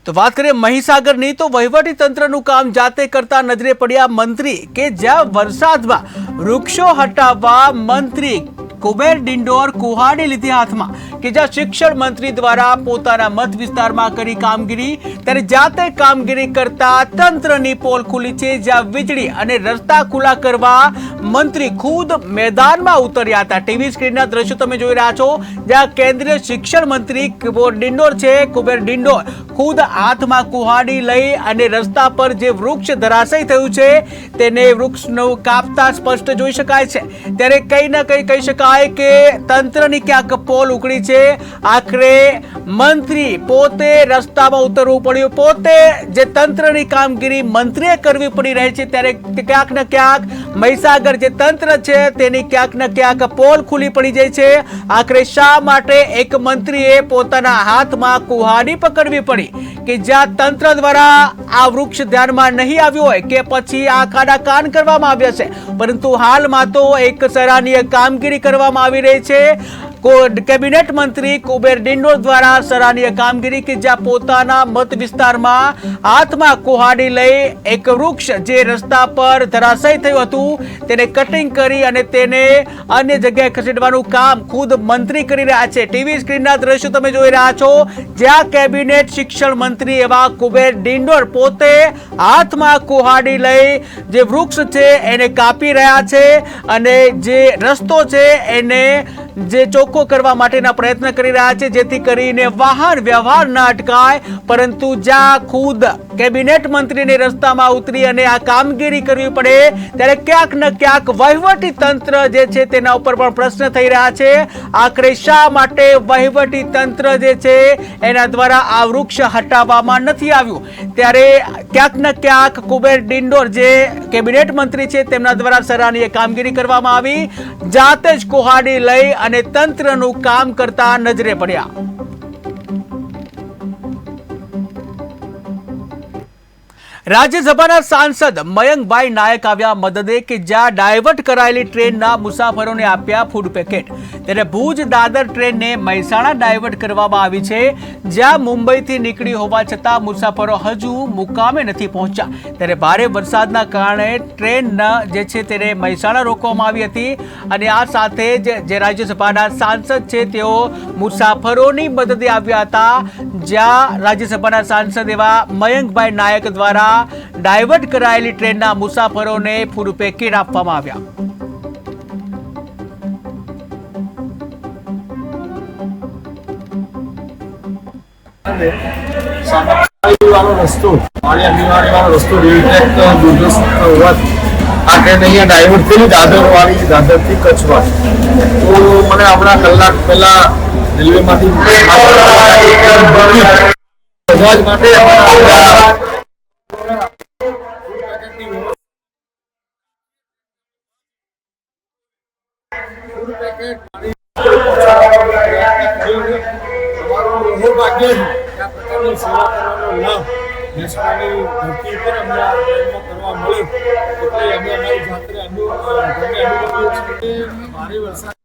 તો વાત કરીએ મહીસાગરની તો વહીવટી તંત્રનું કામ જાતે કરતા નજરે પડ્યા મંત્રી કે જ્યાં વરસાદમાં વૃક્ષો હટાવવા મંત્રી કુબેર ડિંડોર કુહાડી લીધી હાથમાં કે જ્યાં શિક્ષણ મંત્રી દ્વારા પોતાના મત વિસ્તારમાં કરી કામગીરી ત્યારે જાતે કામગીરી કરતા તંત્રની પોલ ખુલી છે જ્યાં વીજળી અને રસ્તા ખુલ્લા કરવા મંત્રી ખુદ મેદાનમાં ઉતર્યા હતા। ટીવી સ્ક્રીનના દ્રશ્યો તમે જોઈ રહ્યા છો જ્યાં કેન્દ્રીય શિક્ષણ મંત્રી કુબેર ડિંડોર ખુદ હાથમાં કુહાડી લઈ અને રસ્તા પર જે વૃક્ષ ધરાશયી થયું છે તેને વૃક્ષનું કાપતા સ્પષ્ટ જોઈ શકાય છે। ત્યારે કઈ ના કઈ કહી શકાય કે તંત્રની ક્યાંક પોલ ઉકળી છે। આખરે મંત્રી પોતે રસ્તામાં ઉતરવું પડ્યું, પોતે જે તંત્રની કામગીરી મંત્રીએ કરવી પડી રહી છે ત્યારે ક્યાંક ને ક્યાંક મહીસાગર જે તંત્ર છે તેની ક્યાંક ને ક્યાંક પોલ ખુલ્લી પડી જાય છે। આખરે શા માટે એક મંત્રીએ પોતાના હાથમાં કુહાડી પકડવી પડી કે જ્યાં તંત્ર દ્વારા આ વૃક્ષ ધ્યાનમાં નહીં આવ્યું હોય કે પછી આ ખાડા કાન કરવામાં આવ્યા છે, પરંતુ હાલમાં તો એક સરાહનીય કામગીરી કરવામાં આવી રહી છે। કેબિનેટ મંત્રી કુબેર ડિંડોર દ્વારા સરાહનીય કામગીરી કે જ્યાં પોતાના મત વિસ્તારમાં હાથમાં કુહાડી લઈ એક વૃક્ષ જે રસ્તા પર ધરાશયી થયું હતું તેને કટિંગ કરી અને તેને અન્ય જગ્યાએ ખસેડવાનું કામ ખુદ મંત્રી કરી રહ્યા છે। ટીવી સ્ક્રીનના દ્રશ્યો તમે જોઈ રહ્યા છો જ્યાં કેબિનેટ શિક્ષણ મંત્રી એવા કુબેર ડિંડોર પોતે હાથમાં કુહાડી લઈ જે વૃક્ષ છે એને કાપી રહ્યા છે અને જે રસ્તો છે એને જે ચોખ્ખો કરવા માટેના પ્રયત્ન કરી રહ્યા છે જેથી કરીને વાહન વ્યવહાર ન અટકાય, પરંતુ જ્યાં ખુદ કેબિનેટ મંત્રીને રસ્તામાં ઉતરી અને આ કામગીરી કરવી પડે ત્યારે ક્યાંક ને ક્યાંક વહીવટી તંત્ર જે છે તેના ઉપર પણ પ્રશ્ન થઈ રહ્યા છે। આખરે શા માટે વહીવટી તંત્ર જે છે એના દ્વારા આ વૃક્ષ હટાવવામાં નથી આવ્યું, ત્યારે ક્યાંક ને ક્યાંક કુબેર ડિંડોર જે કેબિનેટ મંત્રી છે તેમના દ્વારા સરાહનીય કામગીરી કરવામાં આવી, જાતે જ કુહાડી લઈ અને તંત્રનું કામ કરતા નજરે પડ્યા। રાજ્યસભાના સાંસદ મયંકભાઈ નાયક આવ્યા મદદે કે જ્યાં ડાયવર્ટ કરાયેલી ટ્રેનના મુસાફરોને આપ્યા ફૂડ પેકેટ। ત્યારે ભુજ દાદર ટ્રેનને મહેસાણા ડાયવર્ટ કરવામાં આવી છે જ્યાં મુંબઈથી નીકળી હોવા છતાં મુસાફરો હજુ મુકામે નથી પહોંચ્યા। ત્યારે ભારે વરસાદના કારણે ટ્રેન જે છે તેને મહેસાણા રોકવામાં આવી હતી અને આ સાથે જ જે રાજ્યસભાના સાંસદ છે તેઓ મુસાફરોની મદદે આવ્યા હતા, જ્યાં રાજ્યસભાના સાંસદ એવા મયંકભાઈ નાયક દ્વારા ડાયવર્ટ કરાયેલી ટ્રેનના મુસાફરોને ફૂડ પેકેટ આપવામાં આવ્યા। રસ્તો આ ટ્રેન અહીંયા ડાયવર્ટ થઈ દાદરથી કચ્છમાં, તો મને હમણાં કલાક પહેલા રેલવેમાંથી ધરતી ઉપર અમને આ ટ્રેનમાં કરવા મળે એટલે અમે અમારી જાતે ભારે વરસાદ